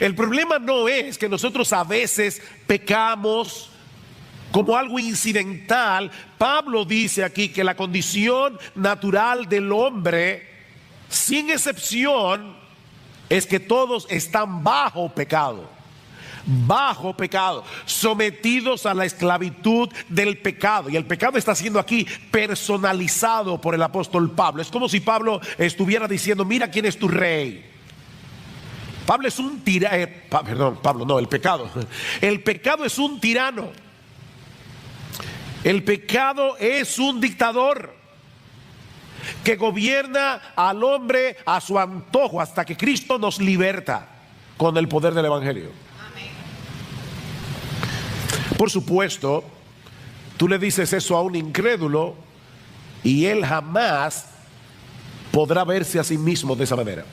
El problema no es que nosotros a veces pecamos como algo incidental. Pablo dice aquí que la condición natural del hombre, sin excepción, es que todos están bajo pecado, sometidos a la esclavitud del pecado. Y el pecado está siendo aquí personalizado por el apóstol Pablo. Es como si Pablo estuviera diciendo: mira quién es tu rey. Pablo es un tirano, el pecado. El pecado es un tirano. El pecado es un dictador que gobierna al hombre a su antojo hasta que Cristo nos liberta con el poder del Evangelio. Por supuesto, tú le dices eso a un incrédulo y él jamás podrá verse a sí mismo de esa manera.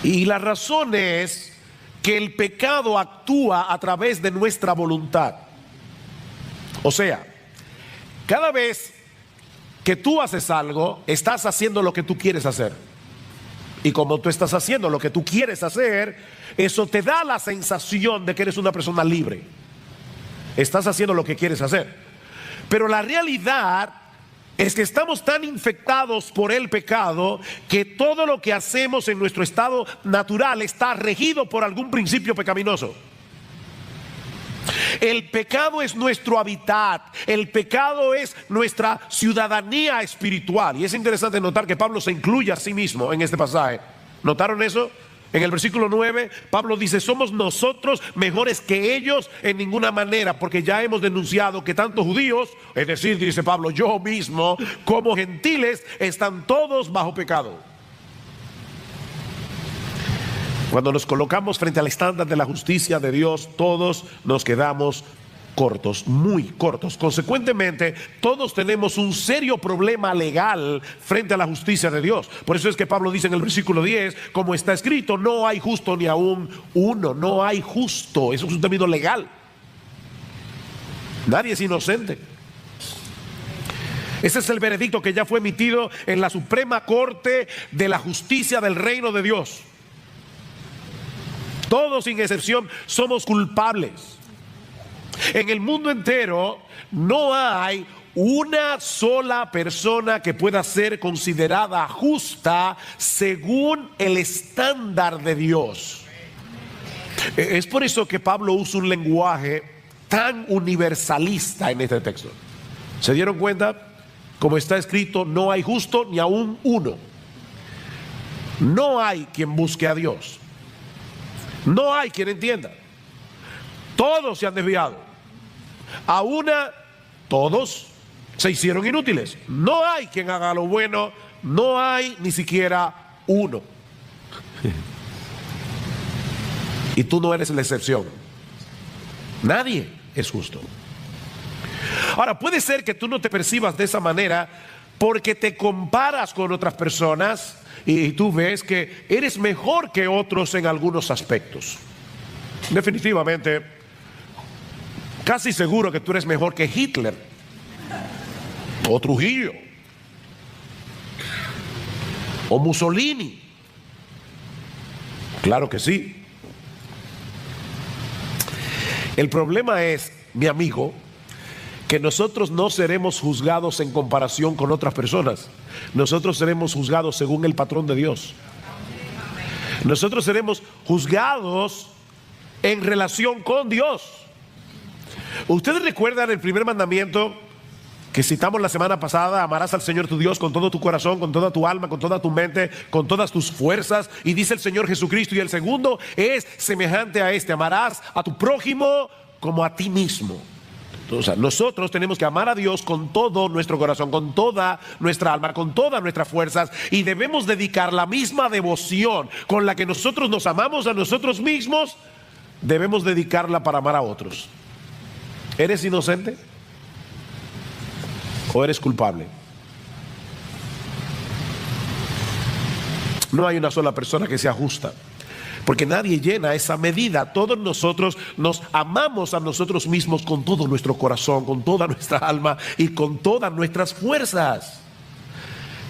Y la razón es que el pecado actúa a través de nuestra voluntad. O sea, cada vez que tú haces algo, estás haciendo lo que tú quieres hacer. Y como tú estás haciendo lo que tú quieres hacer, eso te da la sensación de que eres una persona libre. Estás haciendo lo que quieres hacer. Pero la realidad es que estamos tan infectados por el pecado que todo lo que hacemos en nuestro estado natural está regido por algún principio pecaminoso. El pecado es nuestro hábitat, el pecado es nuestra ciudadanía espiritual. Y es interesante notar que Pablo se incluye a sí mismo en este pasaje. ¿Notaron eso? En el versículo 9, Pablo dice: somos nosotros mejores que ellos en ninguna manera, porque ya hemos denunciado que tanto judíos, es decir, dice Pablo, yo mismo, como gentiles, están todos bajo pecado. Cuando nos colocamos frente al estándar de la justicia de Dios, todos nos quedamos cortos, muy cortos. Consecuentemente, todos tenemos un serio problema legal frente a la justicia de Dios. Por eso es que Pablo dice en el versículo 10, como está escrito: no hay justo ni aún uno. No hay justo. Eso es un término legal. Nadie es inocente. Ese es el veredicto que ya fue emitido en la Suprema Corte de la Justicia del Reino de Dios. Todos sin excepción somos culpables. En el mundo entero no hay una sola persona que pueda ser considerada justa según el estándar de Dios. Es por eso que Pablo usa un lenguaje tan universalista en este texto. ¿Se dieron cuenta? Como está escrito: no hay justo ni aún uno. No hay quien busque a Dios. No hay quien entienda. Todos se han desviado. A una, todos se hicieron inútiles. No hay quien haga lo bueno. No hay ni siquiera uno. Y tú no eres la excepción. Nadie es justo. Ahora, puede ser que tú no te percibas de esa manera porque te comparas con otras personas y tú ves que eres mejor que otros en algunos aspectos. Definitivamente, casi seguro que tú eres mejor que Hitler o Trujillo o Mussolini. Claro que sí. El problema es, mi amigo, que nosotros no seremos juzgados en comparación con otras personas. Nosotros seremos juzgados según el patrón de Dios. Nosotros seremos juzgados en relación con Dios. Ustedes recuerdan el primer mandamiento que citamos la semana pasada: amarás al Señor tu Dios con todo tu corazón, con toda tu alma, con toda tu mente, con todas tus fuerzas. Y dice el Señor Jesucristo, y el segundo es semejante a este: amarás a tu prójimo como a ti mismo. O sea, nosotros tenemos que amar a Dios con todo nuestro corazón, con toda nuestra alma, con todas nuestras fuerzas, y debemos dedicar la misma devoción con la que nosotros nos amamos a nosotros mismos, debemos dedicarla para amar a otros. ¿Eres inocente o eres culpable? No hay una sola persona que sea justa, porque nadie llena esa medida. Todos nosotros nos amamos a nosotros mismos con todo nuestro corazón, con toda nuestra alma y con todas nuestras fuerzas.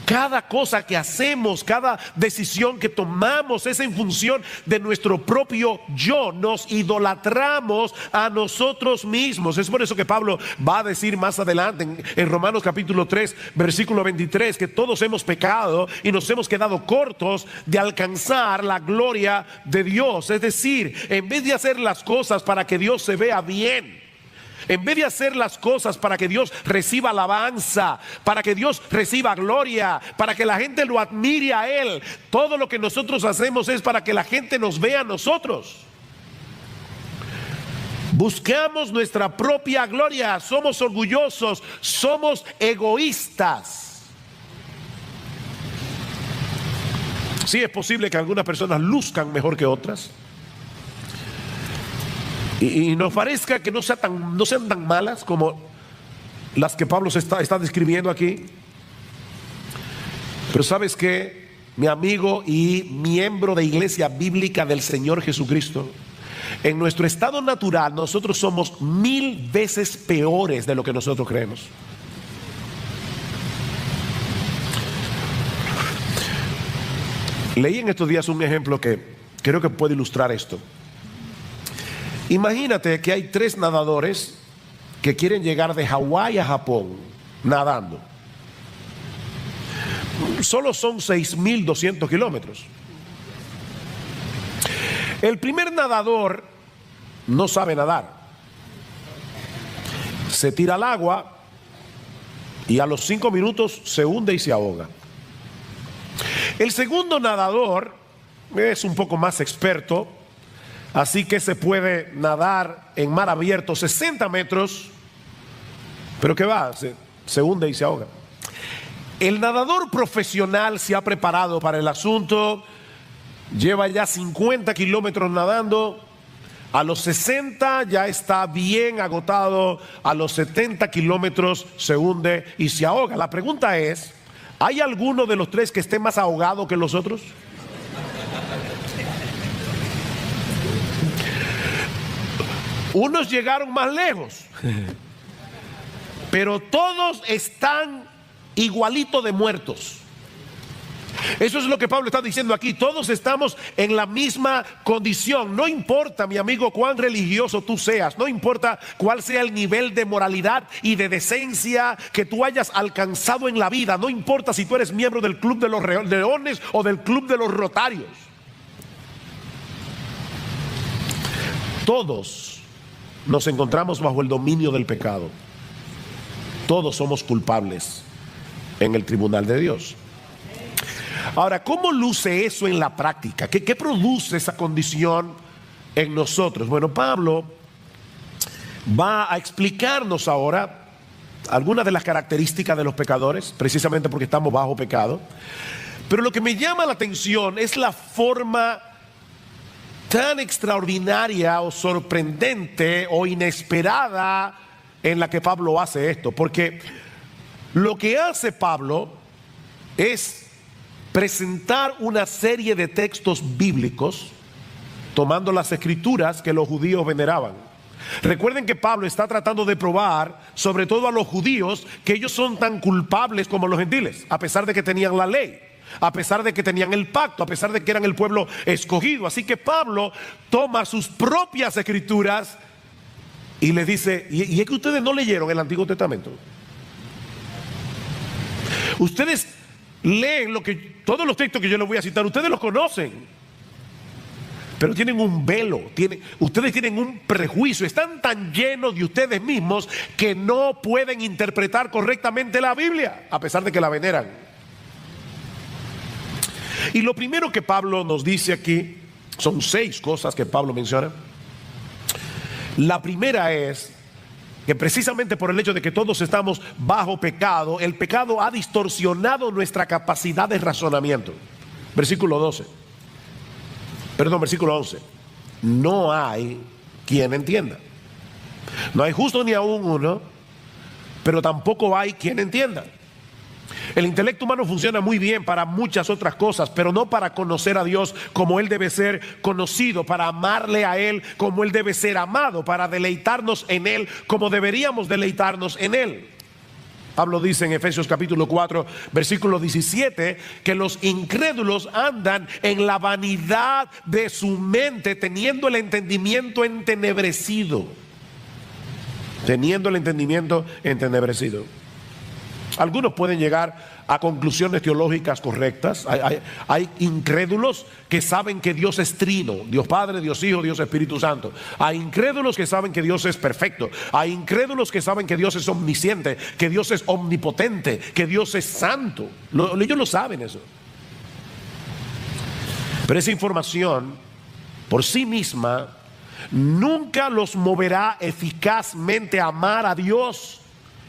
Cada cosa que hacemos, cada decisión que tomamos es en función de nuestro propio yo. Nos idolatramos a nosotros mismos. Es por eso que Pablo va a decir más adelante en Romanos capítulo 3, versículo 23, que todos hemos pecado y nos hemos quedado cortos de alcanzar la gloria de Dios. Es decir, en vez de hacer las cosas para que Dios se vea bien, en vez de hacer las cosas para que Dios reciba alabanza, para que Dios reciba gloria, para que la gente lo admire a Él, todo lo que nosotros hacemos es para que la gente nos vea a nosotros. Buscamos nuestra propia gloria, somos orgullosos, somos egoístas. Sí, es posible que algunas personas luzcan mejor que otras. Y nos parezca que no sean tan malas como las que Pablo está describiendo aquí. Pero ¿sabes qué? Mi amigo y miembro de Iglesia Bíblica del Señor Jesucristo, en nuestro estado natural nosotros somos 1000 veces peores de lo que nosotros creemos. Leí en estos días un ejemplo que creo que puede ilustrar esto. Imagínate que hay 3 nadadores que quieren llegar de Hawái a Japón nadando. Solo son 6.200 kilómetros. El primer nadador no sabe nadar. Se tira al agua y a los 5 minutos se hunde y se ahoga. El segundo nadador es un poco más experto, así que se puede nadar en mar abierto 60 metros, pero ¿qué va? Se hunde y se ahoga. El nadador profesional se ha preparado para el asunto, lleva ya 50 kilómetros nadando, a los 60 ya está bien agotado, a los 70 kilómetros se hunde y se ahoga. La pregunta es, ¿hay alguno de los 3 que esté más ahogado que los otros? Unos llegaron más lejos, pero todos están igualito de muertos. Eso es lo que Pablo está diciendo aquí. Todos estamos en la misma condición. No importa, mi amigo, cuán religioso tú seas, no importa cuál sea el nivel de moralidad y de decencia que tú hayas alcanzado en la vida, no importa si tú eres miembro del Club de los Leones o del Club de los Rotarios. Todos nos encontramos bajo el dominio del pecado. Todos somos culpables en el tribunal de Dios. Ahora, ¿cómo luce eso en la práctica? ¿Qué produce esa condición en nosotros? Bueno, Pablo va a explicarnos ahora algunas de las características de los pecadores, precisamente porque estamos bajo pecado. Pero lo que me llama la atención es la forma tan extraordinaria o sorprendente o inesperada en la que Pablo hace esto. Porque lo que hace Pablo es presentar una serie de textos bíblicos tomando las escrituras que los judíos veneraban. Recuerden que Pablo está tratando de probar, sobre todo a los judíos, que ellos son tan culpables como los gentiles, a pesar de que tenían la ley, a pesar de que tenían el pacto, a pesar de que eran el pueblo escogido. Así que Pablo toma sus propias escrituras y les dice, y es que ustedes no leyeron el Antiguo Testamento. Ustedes leen todos los textos que yo les voy a citar, ustedes los conocen, pero tienen un velo, ustedes tienen un prejuicio, están tan llenos de ustedes mismos que no pueden interpretar correctamente la Biblia, a pesar de que la veneran. Y lo primero que Pablo nos dice aquí, son 6 cosas que Pablo menciona. La primera es que precisamente por el hecho de que todos estamos bajo pecado, el pecado ha distorsionado nuestra capacidad de razonamiento. Versículo 11. No hay quien entienda. No hay justo ni aún uno, pero tampoco hay quien entienda. El intelecto humano funciona muy bien para muchas otras cosas, pero no para conocer a Dios como Él debe ser conocido, para amarle a Él como Él debe ser amado, para deleitarnos en Él como deberíamos deleitarnos en Él. Pablo dice en Efesios capítulo 4, versículo 17, que los incrédulos andan en la vanidad de su mente, teniendo el entendimiento entenebrecido. Teniendo el entendimiento entenebrecido. Algunos pueden llegar a conclusiones teológicas correctas. Hay incrédulos que saben que Dios es trino, Dios Padre, Dios Hijo, Dios Espíritu Santo. Hay incrédulos que saben que Dios es perfecto. Hay incrédulos que saben que Dios es omnisciente, que Dios es omnipotente, que Dios es santo. Ellos lo saben eso. Pero esa información por sí misma nunca los moverá eficazmente a amar a Dios,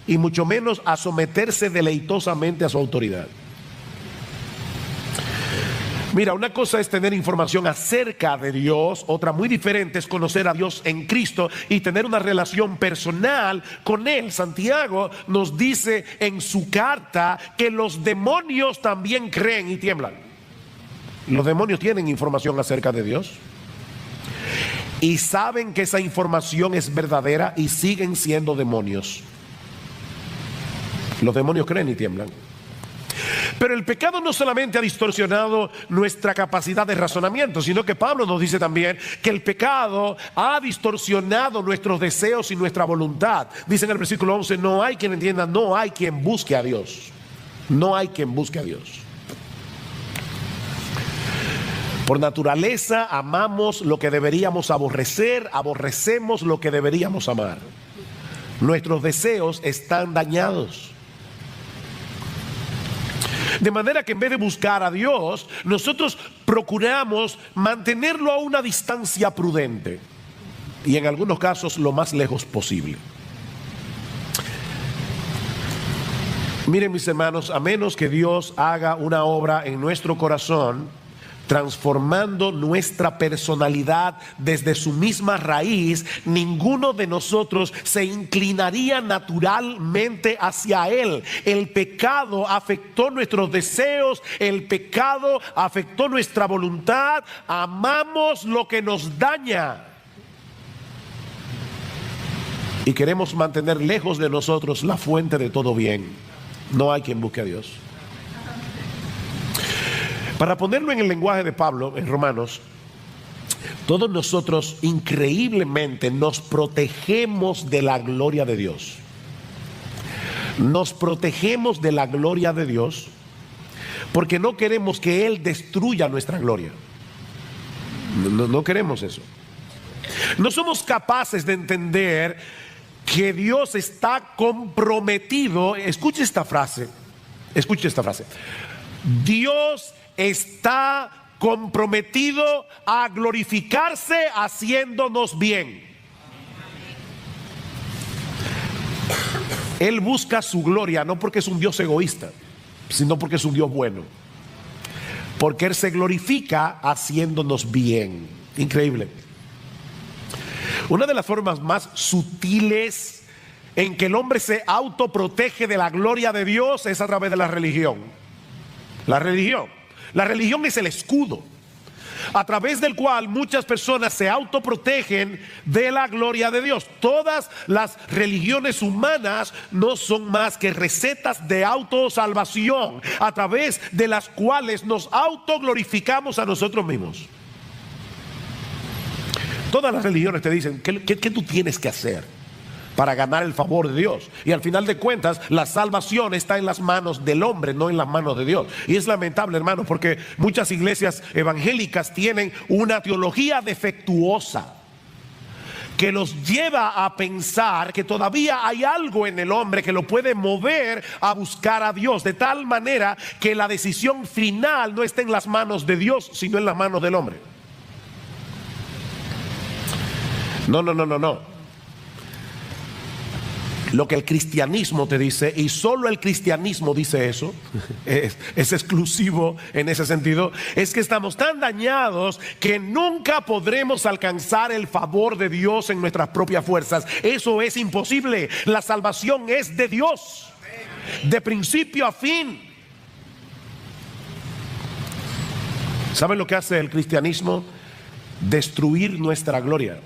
y mucho menos a someterse deleitosamente a su autoridad. Mira, una cosa es tener información acerca de Dios, otra muy diferente es conocer a Dios en Cristo y tener una relación personal con Él. Santiago nos dice en su carta que los demonios también creen y tiemblan. Los demonios tienen información acerca de Dios y saben que esa información es verdadera y siguen siendo demonios. Los demonios creen y tiemblan. Pero el pecado no solamente ha distorsionado nuestra capacidad de razonamiento, sino que Pablo nos dice también que el pecado ha distorsionado nuestros deseos y nuestra voluntad. Dice en el versículo 11, no hay quien entienda, no hay quien busque a Dios. No hay quien busque a Dios. Por naturaleza amamos lo que deberíamos aborrecer, aborrecemos lo que deberíamos amar. Nuestros deseos están dañados. De manera que en vez de buscar a Dios, nosotros procuramos mantenerlo a una distancia prudente y en algunos casos lo más lejos posible. Miren, mis hermanos, a menos que Dios haga una obra en nuestro corazón, transformando nuestra personalidad desde su misma raíz, ninguno de nosotros se inclinaría naturalmente hacia Él. El pecado afectó nuestros deseos, el pecado afectó nuestra voluntad, amamos lo que nos daña y queremos mantener lejos de nosotros la fuente de todo bien. No hay quien busque a Dios. Para ponerlo en el lenguaje de Pablo, en Romanos, todos nosotros increíblemente nos protegemos de la gloria de Dios. Nos protegemos de la gloria de Dios porque no queremos que Él destruya nuestra gloria. No queremos eso. No somos capaces de entender que Dios está comprometido. Escuche esta frase. Dios está comprometido a glorificarse haciéndonos bien. Él busca su gloria no porque es un Dios egoísta, sino porque es un Dios bueno. Porque Él se glorifica haciéndonos bien. Increíble. Una de las formas más sutiles en que el hombre se autoprotege de la gloria de Dios es a través de la religión. La religión es el escudo a través del cual muchas personas se autoprotegen de la gloria de Dios. Todas las religiones humanas no son más que recetas de autosalvación a través de las cuales nos autoglorificamos a nosotros mismos. Todas las religiones te dicen ¿qué tú tienes que hacer para ganar el favor de Dios? Y al final de cuentas la salvación está en las manos del hombre, no en las manos de Dios. Y es lamentable, hermanos, porque muchas iglesias evangélicas tienen una teología defectuosa que los lleva a pensar que todavía hay algo en el hombre que lo puede mover a buscar a Dios, de tal manera que la decisión final no está en las manos de Dios, sino en las manos del hombre. No. Lo que el cristianismo te dice, y solo el cristianismo dice eso, es exclusivo en ese sentido, es que estamos tan dañados que nunca podremos alcanzar el favor de Dios en nuestras propias fuerzas. Eso es imposible. La salvación es de Dios, de principio a fin. ¿Saben lo que hace el cristianismo? Destruir nuestra gloria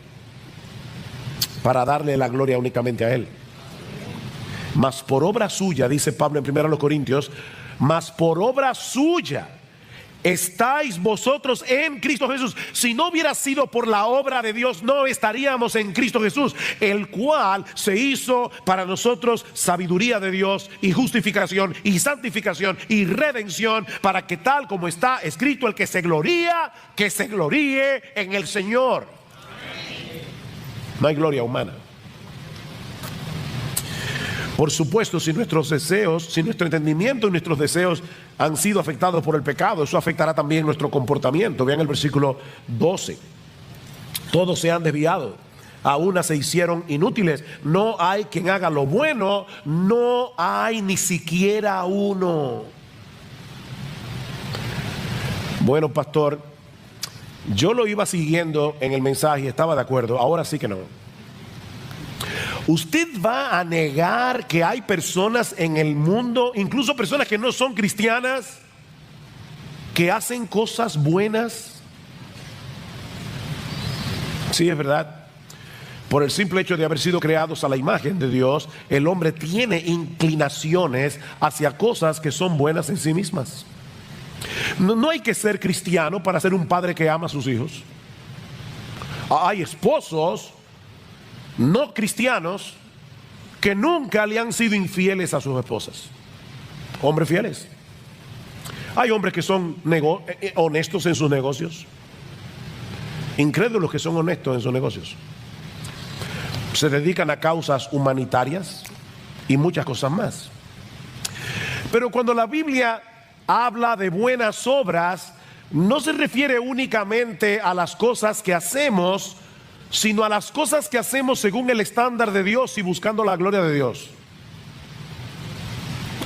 para darle la gloria únicamente a Él. Mas por obra suya, dice Pablo en 1 Corintios, mas por obra suya estáis vosotros en Cristo Jesús. Si no hubiera sido por la obra de Dios, no estaríamos en Cristo Jesús, el cual se hizo para nosotros sabiduría de Dios y justificación y santificación y redención, para que tal como está escrito, el que se gloría, que se gloríe en el Señor. No hay gloria humana. Por supuesto, si nuestros deseos, si nuestro entendimiento y nuestros deseos han sido afectados por el pecado, eso afectará también nuestro comportamiento. Vean el versículo 12. Todos se han desviado, a una se hicieron inútiles. No hay quien haga lo bueno, no hay ni siquiera uno. Bueno, pastor, yo lo iba siguiendo en el mensaje y estaba de acuerdo. Ahora sí que no. ¿Usted va a negar que hay personas en el mundo, incluso personas que no son cristianas, que hacen cosas buenas? Sí, es verdad. Por el simple hecho de haber sido creados a la imagen de Dios, el hombre tiene inclinaciones hacia cosas que son buenas en sí mismas. No hay que ser cristiano para ser un padre que ama a sus hijos. Hay esposos no cristianos que nunca le han sido infieles a sus esposas. Hombres fieles. Hay hombres que son honestos en sus negocios, incrédulos que son honestos en sus negocios, se dedican a causas humanitarias y muchas cosas más. Pero cuando la Biblia habla de buenas obras, no se refiere únicamente a las cosas que hacemos, sino a las cosas que hacemos según el estándar de Dios y buscando la gloria de Dios.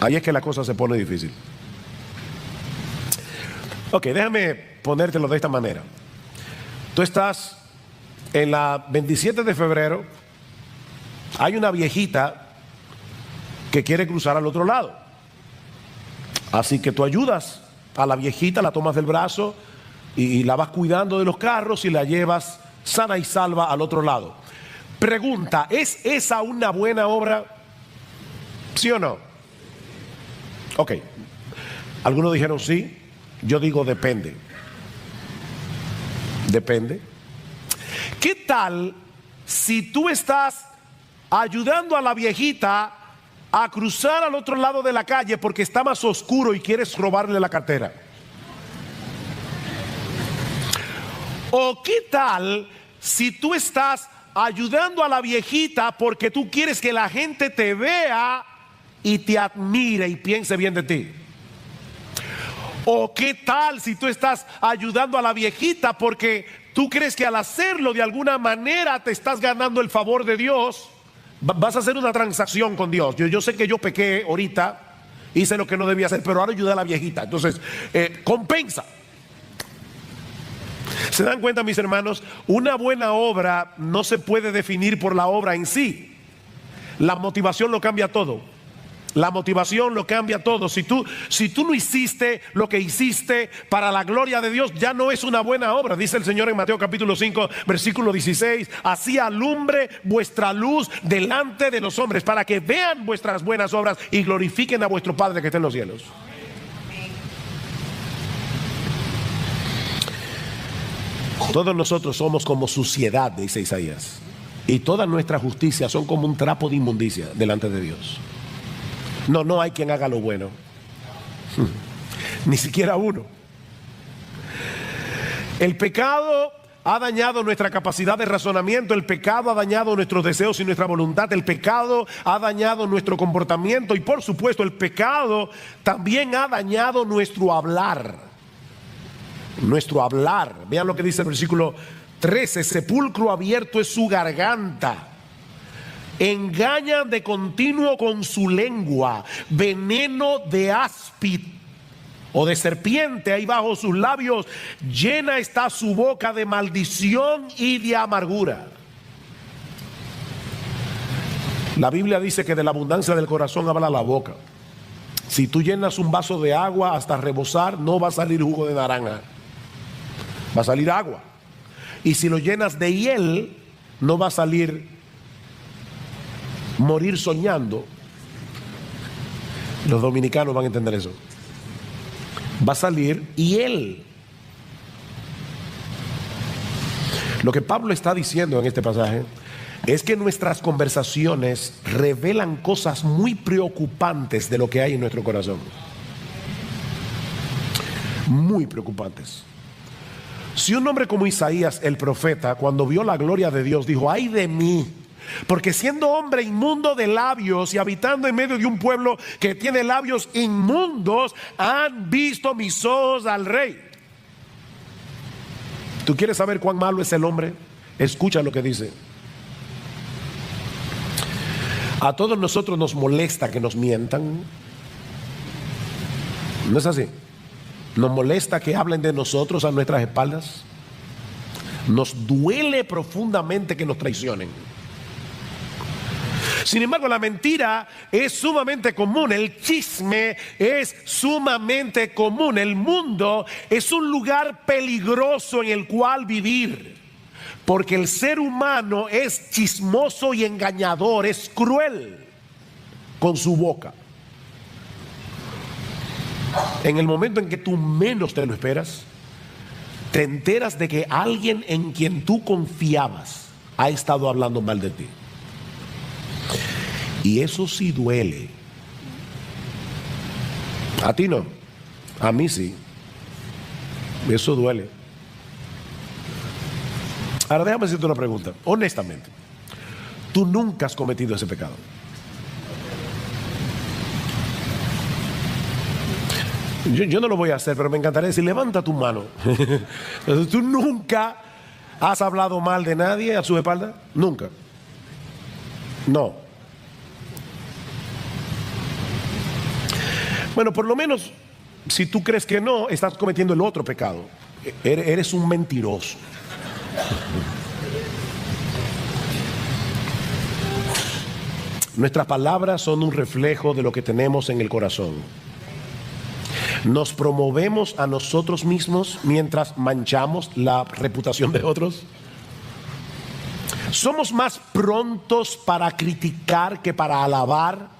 Ahí es que la cosa se pone difícil. Ok, déjame ponértelo de esta manera. Tú estás en la 27 de febrero, hay una viejita que quiere cruzar al otro lado. Así que tú ayudas a la viejita, la tomas del brazo y la vas cuidando de los carros y la llevas sana y salva al otro lado. Pregunta, ¿es esa una buena obra? ¿Sí o no? Ok. Algunos dijeron sí, yo digo depende. Depende. ¿Qué tal si tú estás ayudando a la viejita a cruzar al otro lado de la calle porque está más oscuro y quieres robarle la cartera? ¿O qué tal si tú estás ayudando a la viejita porque tú quieres que la gente te vea y te admire y piense bien de ti? ¿O qué tal si tú estás ayudando a la viejita porque tú crees que al hacerlo de alguna manera te estás ganando el favor de Dios? Vas a hacer una transacción con Dios. Yo sé que yo pequé ahorita, hice lo que no debía hacer, pero ahora ayudé a la viejita. Entonces, compensa. ¿Se dan cuenta, mis hermanos? Una buena obra no se puede definir por la obra en sí. La motivación lo cambia todo. La motivación lo cambia todo. Si tú no hiciste lo que hiciste para la gloria de Dios, ya no es una buena obra. Dice el Señor en Mateo capítulo 5, versículo 16: así alumbre vuestra luz delante de los hombres, para que vean vuestras buenas obras y glorifiquen a vuestro Padre que está en los cielos. Todos nosotros somos como suciedad, dice Isaías, y toda nuestra justicia son como un trapo de inmundicia delante de Dios. No hay quien haga lo bueno, ni siquiera uno. El pecado ha dañado nuestra capacidad de razonamiento, el pecado ha dañado nuestros deseos y nuestra voluntad, el pecado ha dañado nuestro comportamiento y por supuesto el pecado también ha dañado nuestro hablar. Nuestro hablar. Vean lo que dice el versículo 13: sepulcro abierto es su garganta, engañan de continuo con su lengua, veneno de áspid o de serpiente hay bajo sus labios, llena está su boca de maldición y de amargura. La Biblia dice que de la abundancia del corazón habla la boca. Si tú llenas un vaso de agua hasta rebosar, no va a salir jugo de naranja, va a salir agua. Y si lo llenas de hiel, no va a salir morir soñando, Los dominicanos van a entender eso. Va a salir y él. Lo que Pablo está diciendo en este pasaje es que nuestras conversaciones revelan cosas muy preocupantes de lo que hay en nuestro corazón. Muy preocupantes. Si un hombre como Isaías, el profeta, cuando vio la gloria de Dios, dijo: ay de mí, porque siendo hombre inmundo de labios y habitando en medio de un pueblo que tiene labios inmundos, han visto mis ojos al Rey. ¿Tú quieres saber cuán malo es el hombre? Escucha lo que dice. A todos nosotros nos molesta que nos mientan. ¿No es así? Nos molesta que hablen de nosotros a nuestras espaldas. Nos duele profundamente que nos traicionen. Sin embargo, la mentira es sumamente común, el chisme es sumamente común. El mundo es un lugar peligroso en el cual vivir, porque el ser humano es chismoso y engañador, es cruel con su boca. En el momento en que tú menos te lo esperas, te enteras de que alguien en quien tú confiabas ha estado hablando mal de ti. Y eso sí duele. A ti no, a mí sí. Eso duele. Ahora déjame hacerte una pregunta, honestamente. Tú nunca has cometido ese pecado. Yo no lo voy a hacer, pero me encantaría decir: levanta tu mano. ¿Tú nunca has hablado mal de nadie a su espalda? Nunca. No. Bueno, por lo menos, si tú crees que no, estás cometiendo el otro pecado. Eres un mentiroso. Nuestras palabras son un reflejo de lo que tenemos en el corazón. ¿Nos promovemos a nosotros mismos mientras manchamos la reputación de otros? ¿Somos más prontos para criticar que para alabar?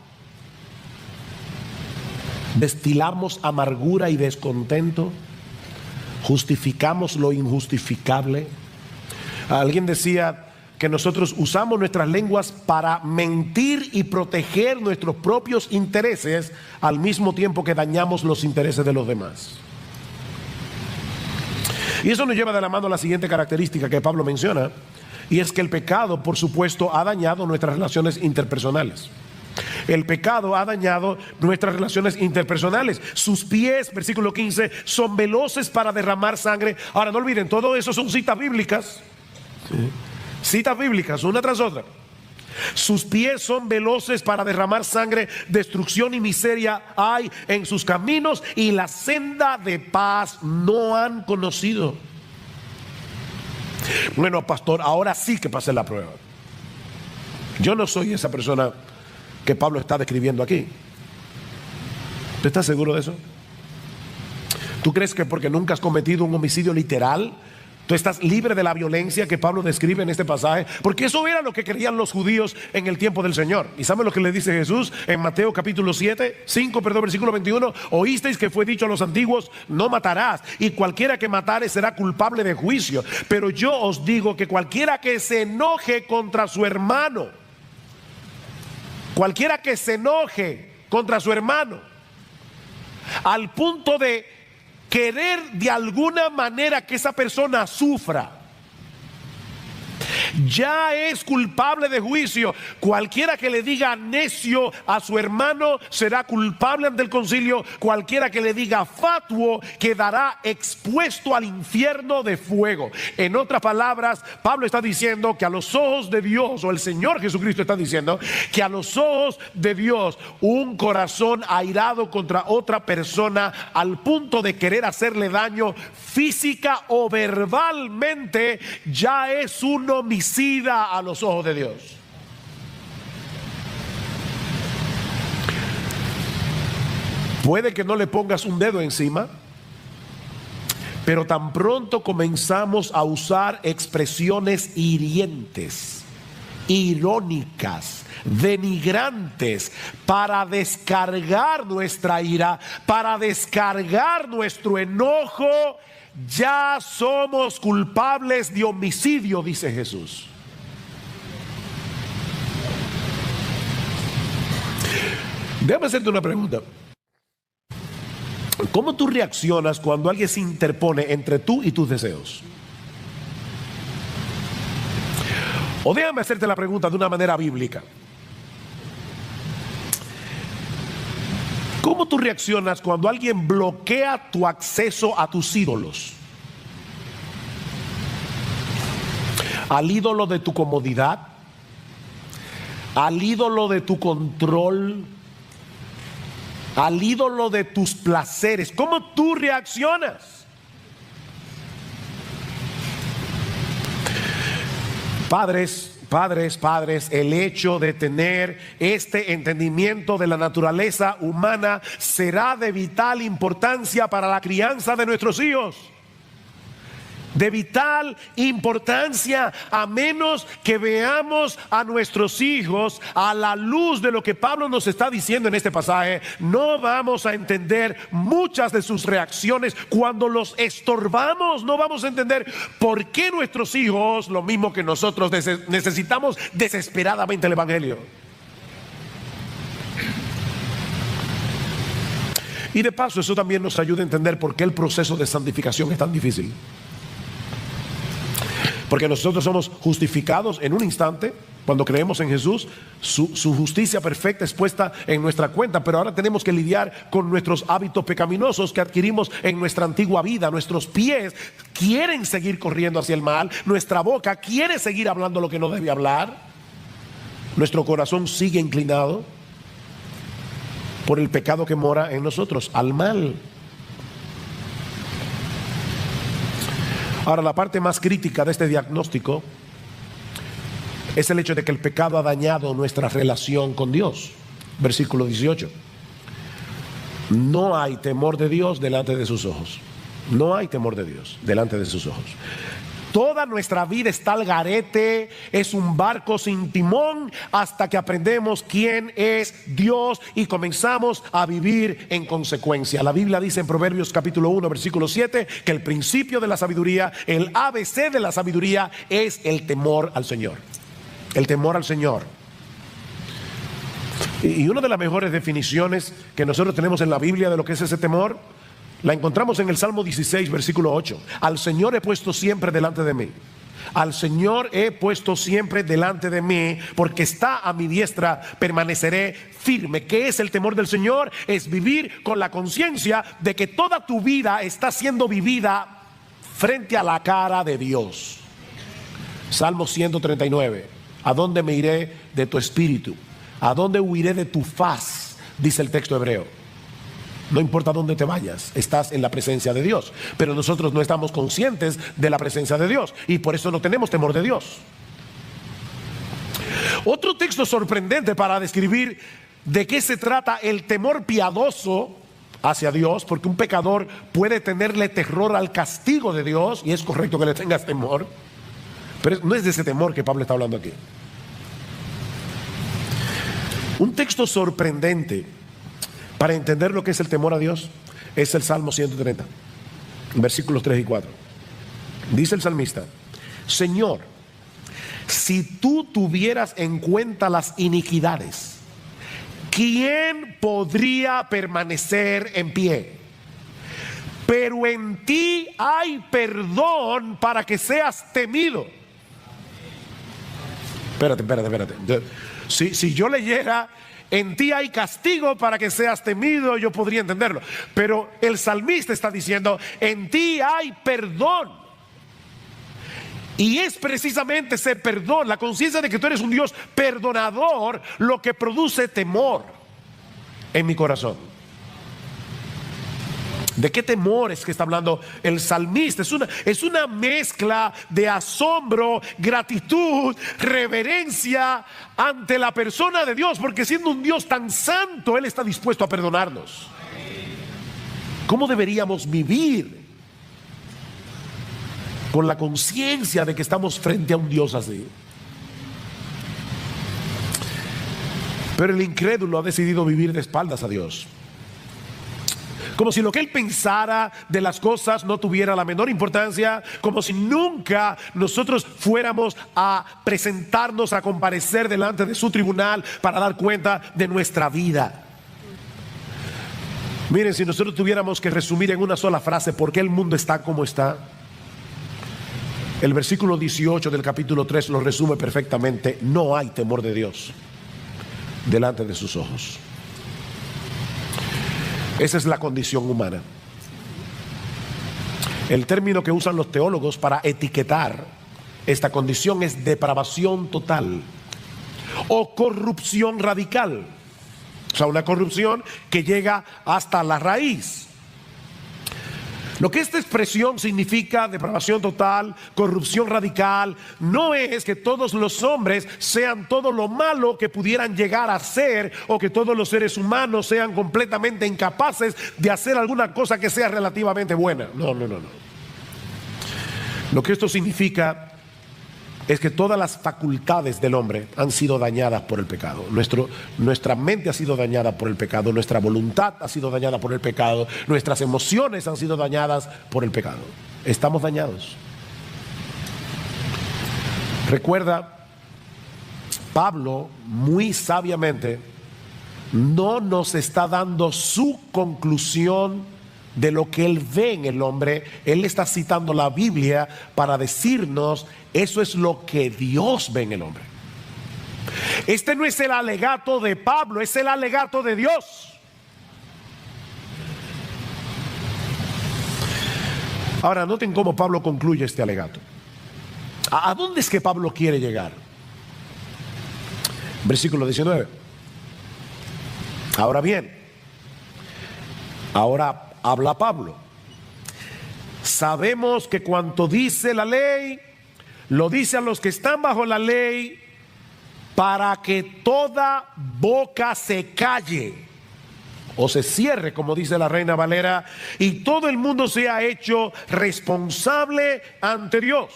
¿Destilamos amargura y descontento? ¿Justificamos lo injustificable? Alguien decía que nosotros usamos nuestras lenguas para mentir y proteger nuestros propios intereses, al mismo tiempo que dañamos los intereses de los demás. Y eso nos lleva de la mano a la siguiente característica que Pablo menciona, y es que el pecado, por supuesto, ha dañado nuestras relaciones interpersonales. El pecado ha dañado nuestras relaciones interpersonales. Sus pies, versículo 15, son veloces para derramar sangre. Ahora no olviden, todo eso son citas bíblicas. Citas bíblicas, una tras otra. Sus pies son veloces para derramar sangre, destrucción y miseria hay en sus caminos, y la senda de paz no han conocido. Bueno, pastor, ahora sí que pasé la prueba. Yo no soy esa persona que Pablo está describiendo aquí. ¿Tú estás seguro de eso? ¿Tú crees que porque nunca has cometido un homicidio literal, tú estás libre de la violencia que Pablo describe en este pasaje? Porque eso era lo que creían los judíos en el tiempo del Señor. ¿Y saben lo que le dice Jesús en Mateo capítulo 5, versículo 21? Oísteis que fue dicho a los antiguos: no matarás, y cualquiera que matare será culpable de juicio. Pero yo os digo que cualquiera que se enoje contra su hermano, cualquiera que se enoje contra su hermano, al punto de querer de alguna manera que esa persona sufra, ya es culpable de juicio. Cualquiera que le diga necio a su hermano será culpable ante el concilio. Cualquiera que le diga fatuo quedará expuesto al infierno de fuego. En otras palabras, Pablo está diciendo que a los ojos de Dios, o el Señor Jesucristo está diciendo que a los ojos de Dios, un corazón airado contra otra persona al punto de querer hacerle daño física o verbalmente, ya es un homicida a los ojos de Dios. Puede que no le pongas un dedo encima, pero tan pronto comenzamos a usar expresiones hirientes irónicas, denigrantes, para descargar nuestra ira, para descargar nuestro enojo, ya somos culpables de homicidio, dice Jesús. Déjame hacerte una pregunta. ¿Cómo tú reaccionas cuando alguien se interpone entre tú y tus deseos? O déjame hacerte la pregunta de una manera bíblica. ¿Cómo tú reaccionas cuando alguien bloquea tu acceso a tus ídolos? Al ídolo de tu comodidad, al ídolo de tu control, al ídolo de tus placeres. ¿Cómo tú reaccionas? Padres, el hecho de tener este entendimiento de la naturaleza humana será de vital importancia para la crianza de nuestros hijos. De vital importancia, a menos que veamos a nuestros hijos a la luz de lo que Pablo nos está diciendo en este pasaje, no vamos a entender muchas de sus reacciones. Cuando los estorbamos, no vamos a entender por qué nuestros hijos, lo mismo que nosotros, necesitamos desesperadamente el Evangelio. Y de paso, eso también nos ayuda a entender por qué el proceso de santificación es tan difícil. Porque nosotros somos justificados en un instante cuando creemos en Jesús. Su justicia perfecta es puesta en nuestra cuenta, pero ahora tenemos que lidiar con nuestros hábitos pecaminosos que adquirimos en nuestra antigua vida. Nuestros pies quieren seguir corriendo hacia el mal, nuestra boca quiere seguir hablando lo que no debe hablar, nuestro corazón sigue inclinado por el pecado que mora en nosotros, al mal. Ahora, la parte más crítica de este diagnóstico es el hecho de que el pecado ha dañado nuestra relación con Dios. Versículo 18. No hay temor de Dios delante de sus ojos. No hay temor de Dios delante de sus ojos. Toda nuestra vida está al garete, es un barco sin timón hasta que aprendemos quién es Dios y comenzamos a vivir en consecuencia. La Biblia dice en Proverbios capítulo 1 versículo 7 que el principio de la sabiduría, el ABC de la sabiduría es el temor al Señor. El temor al Señor. Y una de las mejores definiciones que nosotros tenemos en la Biblia de lo que es ese temor, la encontramos en el Salmo 16, versículo 8. Al Señor he puesto siempre delante de mí. Al Señor he puesto siempre delante de mí, porque está a mi diestra, permaneceré firme. ¿Qué es el temor del Señor? Es vivir con la conciencia de que toda tu vida está siendo vivida frente a la cara de Dios. Salmo 139. ¿A dónde me iré de tu espíritu? ¿A dónde huiré de tu faz? Dice el texto hebreo. No importa dónde te vayas, estás en la presencia de Dios. Pero nosotros no estamos conscientes de la presencia de Dios y por eso no tenemos temor de Dios. Otro texto sorprendente para describir de qué se trata el temor piadoso hacia Dios, porque un pecador puede tenerle terror al castigo de Dios, y es correcto que le tengas temor, pero no es de ese temor que Pablo está hablando aquí. Un texto sorprendente para entender lo que es el temor a Dios es el Salmo 130, versículos 3 y 4. Dice el salmista: Señor, si tú tuvieras en cuenta las iniquidades, ¿quién podría permanecer en pie? Pero en ti hay perdón para que seas temido. Espérate. Si yo leyera en ti hay castigo para que seas temido, yo podría entenderlo. Pero el salmista está diciendo: en ti hay perdón. Y es precisamente ese perdón, la conciencia de que tú eres un Dios perdonador, lo que produce temor en mi corazón. ¿De qué temor es que está hablando el salmista? Es una mezcla de asombro, gratitud, reverencia ante la persona de Dios, porque siendo un Dios tan santo, Él está dispuesto a perdonarnos. ¿Cómo deberíamos vivir con la conciencia de que estamos frente a un Dios así? Pero el incrédulo ha decidido vivir de espaldas a Dios, como si lo que él pensara de las cosas no tuviera la menor importancia, como si nunca nosotros fuéramos a presentarnos, a comparecer delante de su tribunal para dar cuenta de nuestra vida. Miren, si nosotros tuviéramos que resumir en una sola frase por qué el mundo está como está, el versículo 18 del capítulo 3 lo resume perfectamente. No hay temor de Dios delante de sus ojos. Esa es la condición humana. El término que usan los teólogos para etiquetar esta condición es depravación total o corrupción radical. O sea, una corrupción que llega hasta la raíz. Lo que esta expresión significa, depravación total, corrupción radical, no es que todos los hombres sean todo lo malo que pudieran llegar a ser, o que todos los seres humanos sean completamente incapaces de hacer alguna cosa que sea relativamente buena. No. Lo que esto significa es que todas las facultades del hombre han sido dañadas por el pecado. Nuestra mente ha sido dañada por el pecado, nuestra voluntad ha sido dañada por el pecado, nuestras emociones han sido dañadas por el pecado. Estamos dañados. Recuerda, Pablo muy sabiamente no nos está dando su conclusión de lo que él ve en el hombre. Él está citando la Biblia para decirnos: eso es lo que Dios ve en el hombre. Este no es el alegato de Pablo, es el alegato de Dios. Ahora noten cómo Pablo concluye este alegato. ¿A dónde es que Pablo quiere llegar? Versículo 19. Ahora bien, ahora habla Pablo. Sabemos que cuanto dice la ley, lo dice a los que están bajo la ley, para que toda boca se calle o se cierre, como dice la Reina Valera, y todo el mundo sea hecho responsable ante Dios.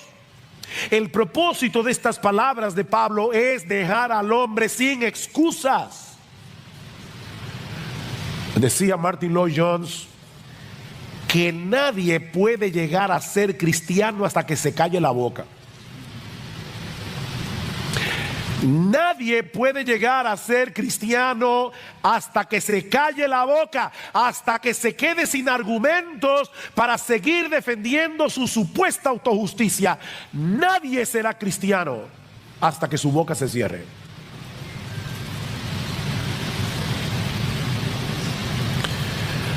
El propósito de estas palabras de Pablo es dejar al hombre sin excusas. Decía Martin Lloyd-Jones que nadie puede llegar a ser cristiano hasta que se calle la boca. Nadie puede llegar a ser cristiano hasta que se calle la boca, hasta que se quede sin argumentos para seguir defendiendo su supuesta autojusticia. Nadie será cristiano hasta que su boca se cierre.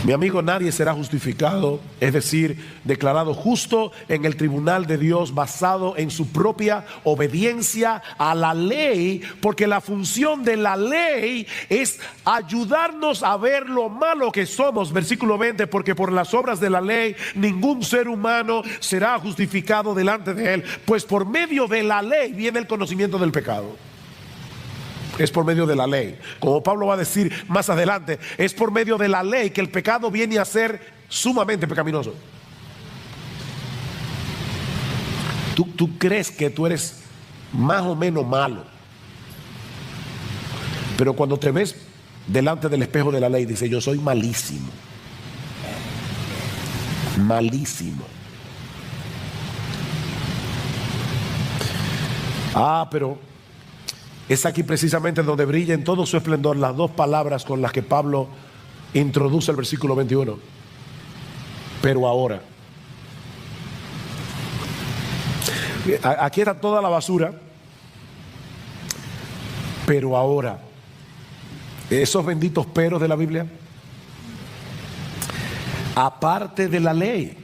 Mi amigo, nadie será justificado, es decir, declarado justo en el tribunal de Dios basado en su propia obediencia a la ley, porque la función de la ley es ayudarnos a ver lo malo que somos. Versículo 20, porque por las obras de la ley ningún ser humano será justificado delante de él, pues por medio de la ley viene el conocimiento del pecado. Es por medio de la ley. Como Pablo va a decir más adelante, es por medio de la ley que el pecado viene a ser sumamente pecaminoso. Tú crees que tú eres más o menos malo, pero cuando te ves delante del espejo de la ley, dice: yo soy malísimo. Malísimo. Pero es aquí precisamente donde brilla en todo su esplendor las dos palabras con las que Pablo introduce el versículo 21. Pero ahora. Aquí está toda la basura. Pero ahora. Esos benditos peros de la Biblia. Aparte de la ley,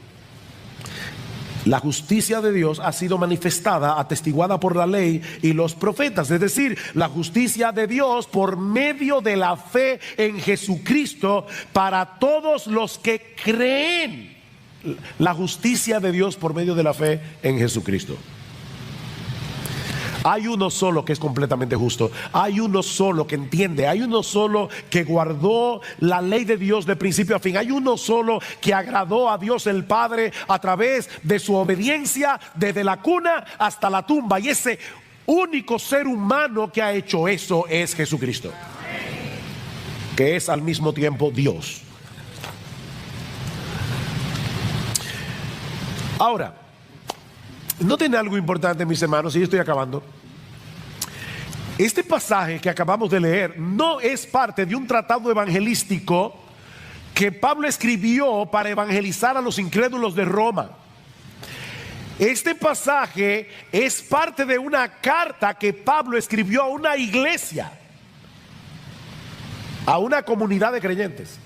la justicia de Dios ha sido manifestada, atestiguada por la ley y los profetas. Es decir, la justicia de Dios por medio de la fe en Jesucristo para todos los que creen. La justicia de Dios por medio de la fe en Jesucristo. Hay uno solo que es completamente justo. Hay uno solo que entiende. Hay uno solo que guardó la ley de Dios de principio a fin. Hay uno solo que agradó a Dios el Padre a través de su obediencia desde la cuna hasta la tumba. Y ese único ser humano que ha hecho eso es Jesucristo. que es al mismo tiempo Dios. Ahora, noten algo importante, mis hermanos, y yo estoy acabando. Este pasaje que acabamos de leer no es parte de un tratado evangelístico que Pablo escribió para evangelizar a los incrédulos de Roma. Este pasaje es parte de una carta que Pablo escribió a una iglesia, a una comunidad de creyentes.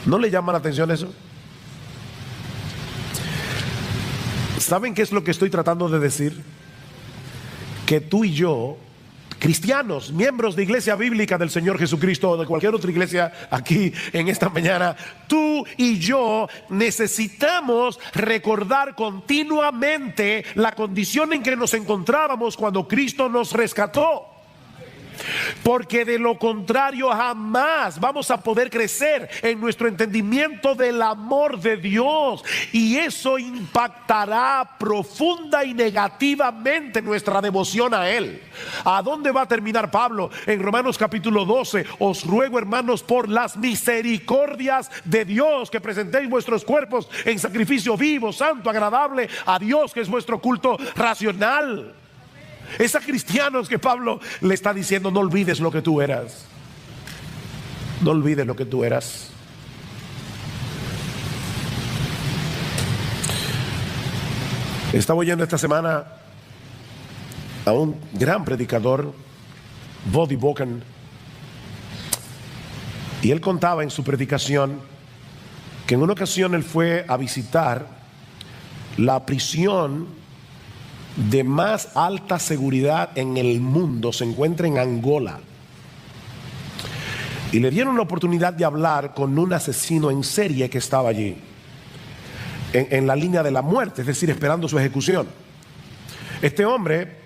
¿No le llama la atención eso? ¿Saben qué es lo que estoy tratando de decir? Que tú y yo, cristianos, miembros de iglesia bíblica del Señor Jesucristo o de cualquier otra iglesia aquí en esta mañana, tú y yo necesitamos recordar continuamente la condición en que nos encontrábamos cuando Cristo nos rescató. Porque de lo contrario jamás vamos a poder crecer en nuestro entendimiento del amor de Dios, y eso impactará profunda y negativamente nuestra devoción a Él. ¿A dónde va a terminar Pablo? En Romanos capítulo 12: os ruego, hermanos, por las misericordias de Dios, que presentéis vuestros cuerpos en sacrificio vivo, santo, agradable a Dios, que es vuestro culto racional. Es a cristianos que Pablo le está diciendo: no olvides lo que tú eras. No olvides lo que tú eras. Estaba oyendo esta semana a un gran predicador, Voddie Baucham, y él contaba en su predicación que en una ocasión él fue a visitar la prisión de más alta seguridad en el mundo. Se encuentra en Angola, y le dieron la oportunidad de hablar con un asesino en serie que estaba allí en la línea de la muerte, es decir, esperando su ejecución. Este hombre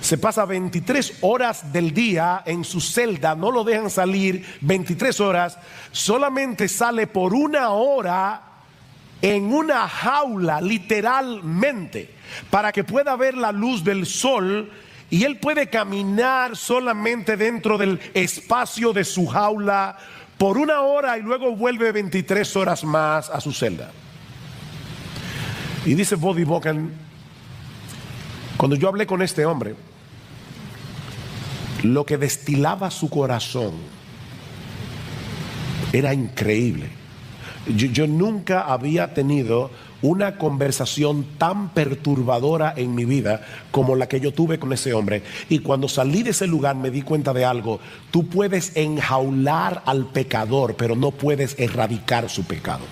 se pasa 23 horas del día en su celda, no lo dejan salir 23 horas, solamente sale por 1 hora en una jaula, literalmente, para que pueda ver la luz del sol, y él puede caminar solamente dentro del espacio de su jaula por 1 hora, y luego vuelve 23 horas más a su celda. Y dice Voddie Baucham: cuando yo hablé con este hombre, lo que destilaba su corazón era increíble. Yo nunca había tenido una conversación tan perturbadora en mi vida como la que yo tuve con ese hombre. Y cuando salí de ese lugar me di cuenta de algo: tú puedes enjaular al pecador, pero no puedes erradicar su pecado.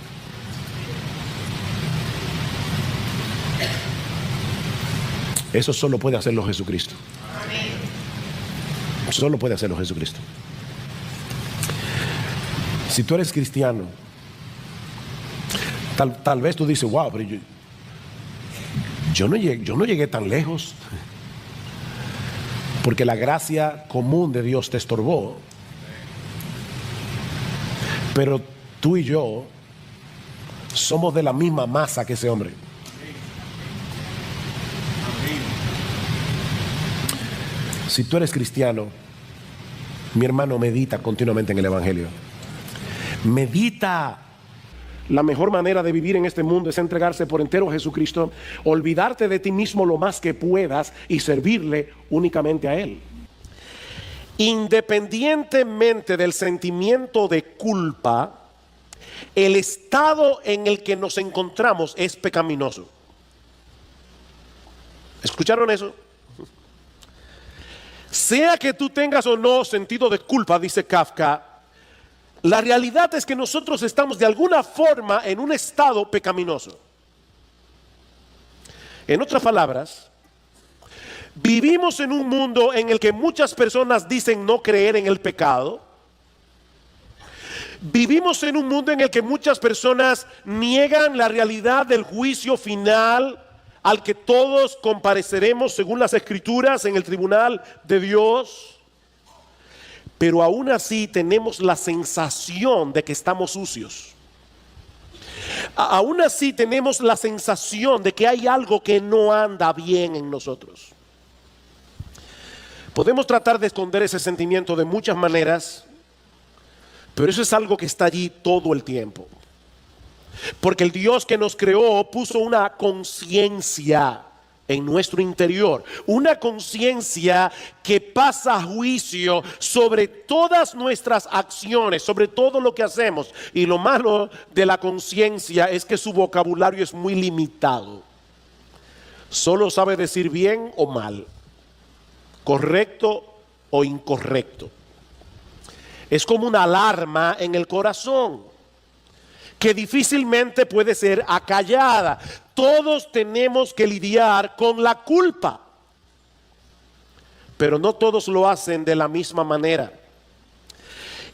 Eso solo puede hacerlo Jesucristo. Solo puede hacerlo Jesucristo. Si tú eres cristiano, tal vez tú dices: wow, pero yo no llegué tan lejos, porque la gracia común de Dios te estorbó. Pero tú y yo somos de la misma masa que ese hombre. Si tú eres cristiano, mi hermano, medita continuamente en el Evangelio. Medita. La mejor manera de vivir en este mundo es entregarse por entero a Jesucristo, olvidarte de ti mismo lo más que puedas y servirle únicamente a Él. Independientemente del sentimiento de culpa, el estado en el que nos encontramos es pecaminoso. ¿Escucharon eso? Sea que tú tengas o no sentido de culpa, dice Kafka, la realidad es que nosotros estamos de alguna forma en un estado pecaminoso. En otras palabras, vivimos en un mundo en el que muchas personas dicen no creer en el pecado. Vivimos en un mundo en el que muchas personas niegan la realidad del juicio final al que todos compareceremos según las Escrituras en el tribunal de Dios. Pero aún así tenemos la sensación de que estamos sucios. Aún así tenemos la sensación de que hay algo que no anda bien en nosotros. Podemos tratar de esconder ese sentimiento de muchas maneras, Pero eso es algo que está allí todo el tiempo. Porque el Dios que nos creó puso una conciencia en nuestro interior, una conciencia que pasa juicio sobre todas nuestras acciones, sobre todo lo que hacemos. Y lo malo de la conciencia es que su vocabulario es muy limitado. Solo sabe decir bien o mal, correcto o incorrecto. Es como una alarma en el corazón que difícilmente puede ser acallada. Todos tenemos que lidiar con la culpa, pero no todos lo hacen de la misma manera.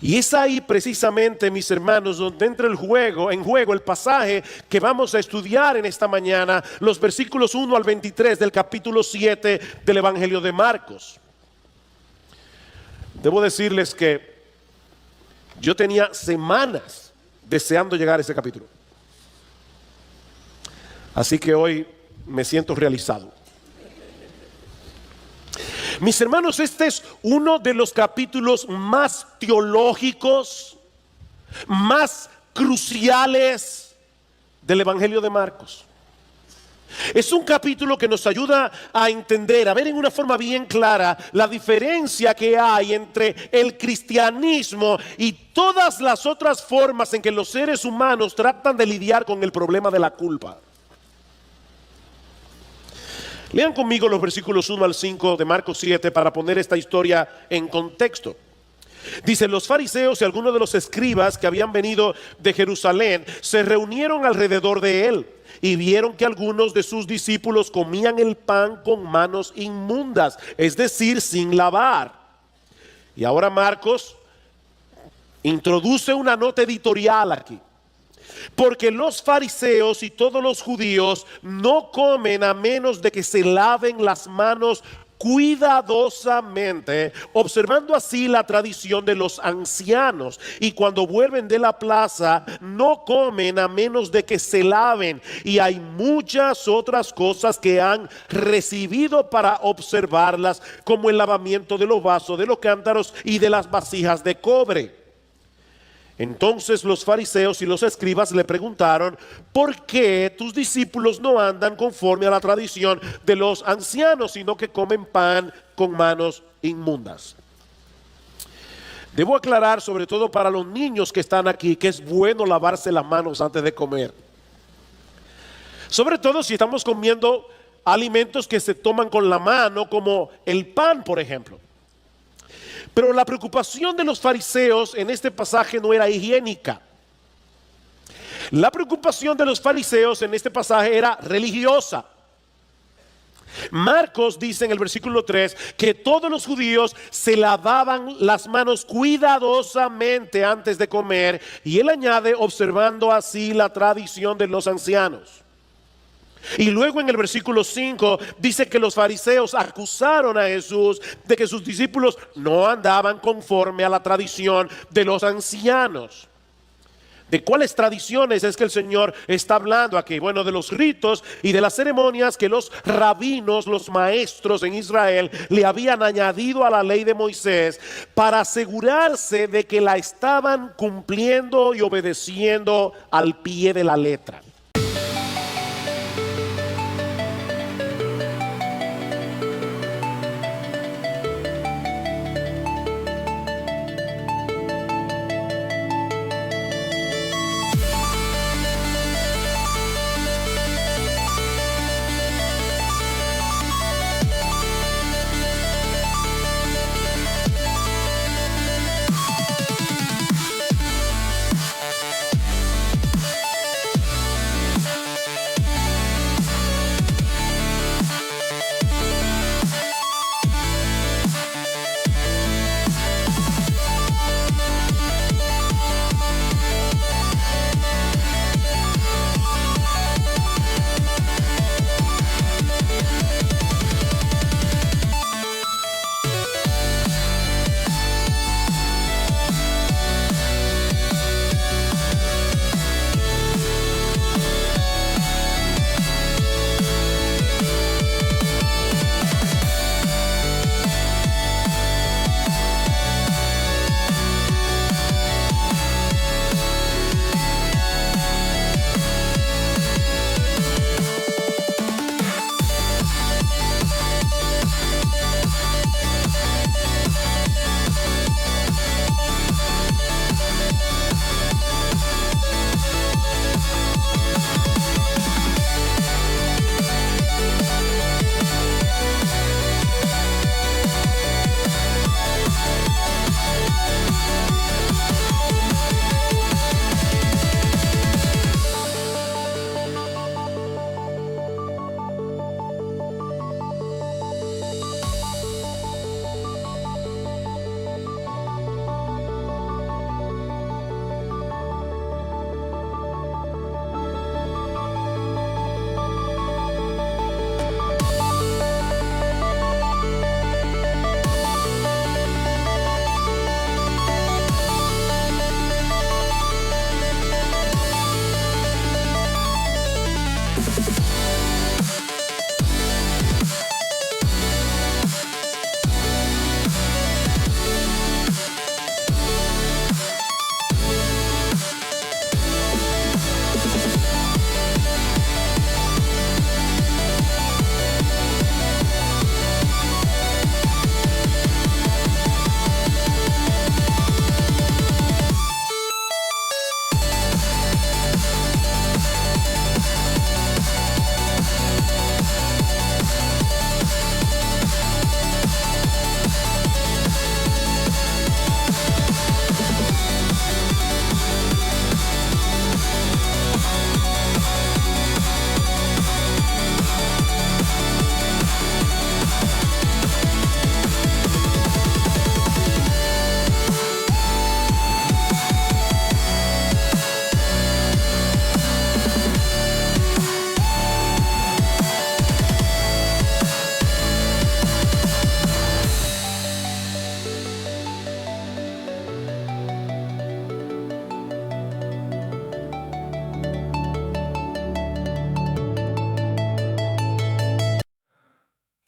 Y es ahí precisamente, mis hermanos, donde entra en juego el pasaje que vamos a estudiar en esta mañana, los versículos 1 al 23 del capítulo 7 del Evangelio de Marcos. Debo decirles que yo tenía semanas deseando llegar a ese capítulo. Así que hoy me siento realizado. Mis hermanos, este es uno de los capítulos más teológicos, más cruciales del Evangelio de Marcos. Es un capítulo que nos ayuda a entender, a ver en una forma bien clara la diferencia que hay entre el cristianismo y todas las otras formas en que los seres humanos tratan de lidiar con el problema de la culpa. Lean conmigo los versículos 1 al 5 de Marcos 7 para poner esta historia en contexto. Dice: los fariseos y algunos de los escribas que habían venido de Jerusalén se reunieron alrededor de él y vieron que algunos de sus discípulos comían el pan con manos inmundas, es decir, sin lavar. Y ahora Marcos introduce una nota editorial aquí. Porque los fariseos y todos los judíos no comen a menos de que se laven las manos cuidadosamente, observando así la tradición de los ancianos. Y cuando vuelven de la plaza, no comen a menos de que se laven. Y hay muchas otras cosas que han recibido para observarlas, como el lavamiento de los vasos, de los cántaros y de las vasijas de cobre. Entonces los fariseos y los escribas le preguntaron: ¿por qué tus discípulos no andan conforme a la tradición de los ancianos, sino que comen pan con manos inmundas? Debo aclarar, sobre todo para los niños que están aquí, que es bueno lavarse las manos antes de comer. Sobre todo si estamos comiendo alimentos que se toman con la mano, como el pan, por ejemplo. Pero la preocupación de los fariseos en este pasaje no era higiénica. La preocupación de los fariseos en este pasaje era religiosa. Marcos dice en el versículo 3 que todos los judíos se lavaban las manos cuidadosamente antes de comer, y él añade: observando así la tradición de los ancianos. Y luego en el versículo 5 dice que los fariseos acusaron a Jesús de que sus discípulos no andaban conforme a la tradición de los ancianos. ¿De cuáles tradiciones es que el Señor está hablando aquí? Bueno, de los ritos y de las ceremonias que los rabinos, los maestros en Israel, le habían añadido a la ley de Moisés para asegurarse de que la estaban cumpliendo y obedeciendo al pie de la letra.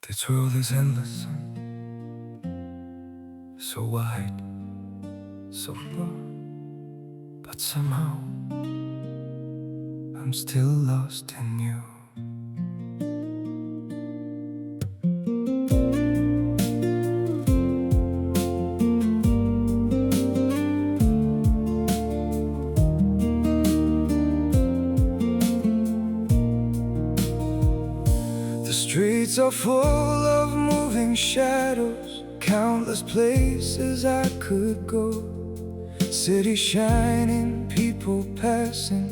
This world is endless, so wide, so broad, but somehow I'm still lost in you. The streets are full of moving shadows, countless places I could go. City shining, people passing,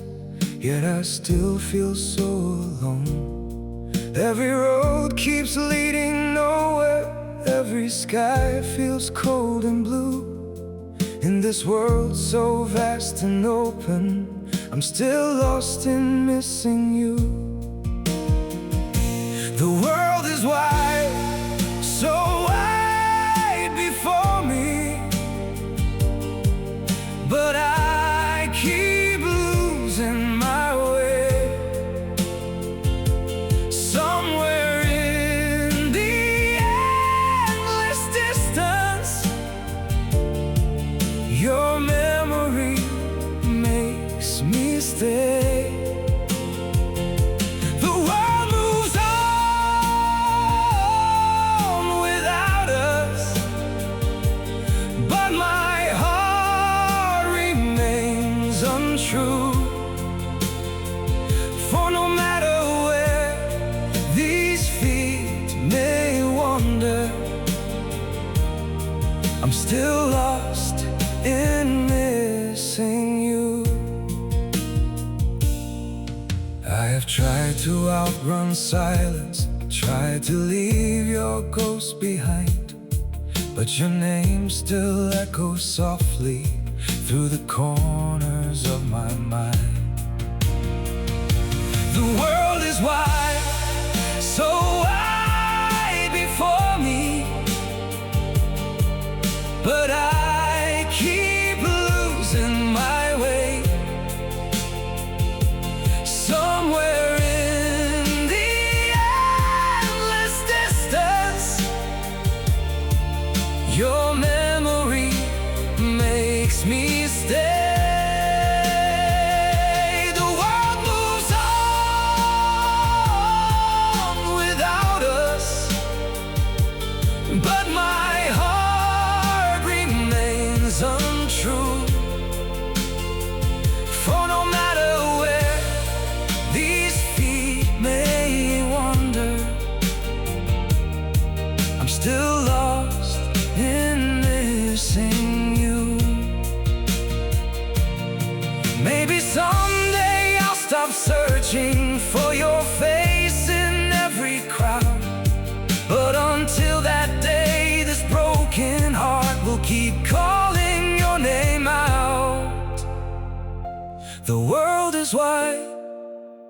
yet I still feel so alone. Every road keeps leading nowhere, every sky feels cold and blue. In this world so vast and open, I'm still lost in missing you. The world is wide, so wide before me, but I keep losing my way. Somewhere in the endless distance, your memory makes me stay. True, for no matter where these feet may wander, I'm still lost in missing you. I have tried to outrun silence, tried to leave your ghost behind, but your name still echoes softly through the corners of my mind. The world is wide, so wide before me, but I keep losing my way. Somewhere in the endless distance, your memory makes me stay. The world moves on without us, but my heart remains untrue. For no matter where these feet may wander, I'm still lost in missing you. Maybe someday I'll stop searching for your face in every crowd, but until that day, this broken heart will keep calling your name out. The world is wide,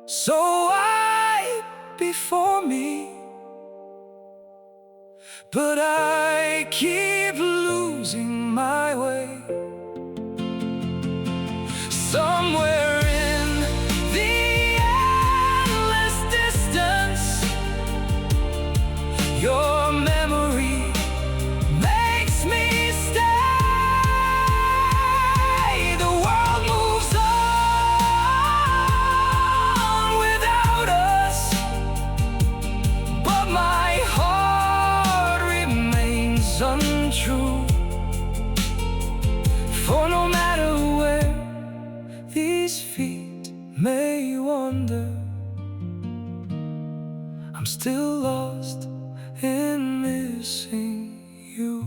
so wide before me, but I keep losing my way. Somewhere in the endless distance, your memory makes me stay. The world moves on without us, but my heart remains untrue. For no matter where these feet may wander, I'm still lost in missing you.